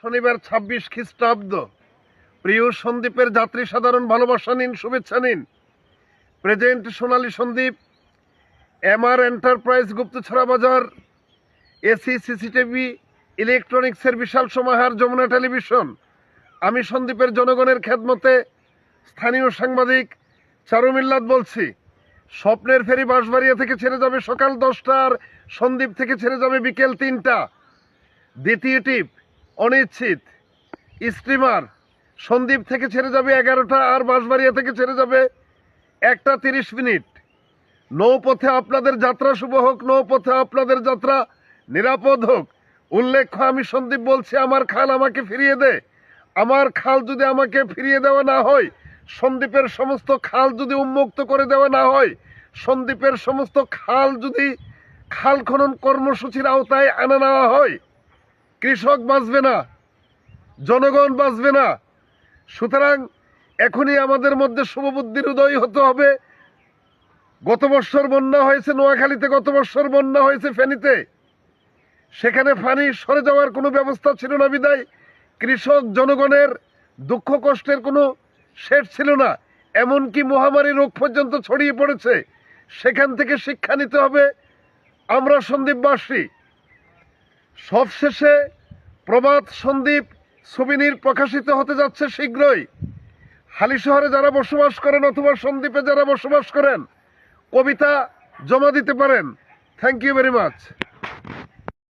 শনিবার ২৬ খ্রিস্টাব্দ। প্রিয় সন্দ্বীপের যাত্রী সাধারণ ভালোবাসা নিন, শুভেচ্ছা নিন। প্রেজেন্ট সোনালী সন্দ্বীপ, এমআর এন্টারপ্রাইজ, গুপ্তছড়া বাজার, এসি, সিসিটিভি, ইলেকট্রনিক্সের বিশাল সমাহার, যমুনা টেলিভিশন। আমি সন্দ্বীপের জনগণের খেদমতে স্থানীয় সাংবাদিক চারু মিল্লাত বলছি। স্বপ্নের ফেরি বাঁশবাড়িয়া থেকে ছেড়ে যাবে সকাল 10টার, সন্দ্বীপ থেকে ছেড়ে যাবে বিকেল 3টা। দ্বিতীয় টিপ অনিশ্চিত স্টিমার সন্দ্বীপ থেকে ছেড়ে যাবে 11টা, আর বাঁশবাড়িয়া থেকে ছেড়ে যাবে 1টা 30 মিনিট। নৌপথে আপনাদের যাত্রা শুভ হোক, নৌপথে আপনাদের যাত্রা নিরাপদ হোক। উল্লেখ্য, আমি সন্দ্বীপ বলছি, আমার খাল আমাকে ফিরিয়ে দে। আমার খাল যদি আমাকে ফিরিয়ে দেওয়া না হয়, সন্দ্বীপের সমস্ত খাল যদি উন্মুক্ত করে দেওয়া না হয়, সন্দ্বীপের সমস্ত খাল যদি খাল খনন কর্মসূচির আওতায় আনা নেওয়া হয়, কৃষক বাঁচবে না, জনগণ বাঁচবে না। সুতরাং এখনই আমাদের মধ্যে শুভবুদ্ধির উদয় হতে হবে। গত বছর বন্যা হয়েছে নোয়াখালীতে, গত বছর বন্যা হয়েছে ফেনীতে। সেখানে পানি সরে যাওয়ার কোনো ব্যবস্থা ছিল না বিদায় কৃষক জনগণের দুঃখ কষ্টের কোনো শেষ ছিল না। এমনকি মহামারী রোগ পর্যন্ত ছড়িয়ে পড়েছে। সেখান থেকে শিক্ষা নিতে হবে আমরা সন্দ্বীপবাসী। সবশেষে প্রবাদ সন্দ্বীপ সুবিনির প্রকাশিত হতে যাচ্ছে শীঘ্রই। হালিশহরে যারা বসবাস করেন অথবা সন্দ্বীপে যারা বসবাস করেন, কবিতা জমা দিতে পারেন। Thank you very much.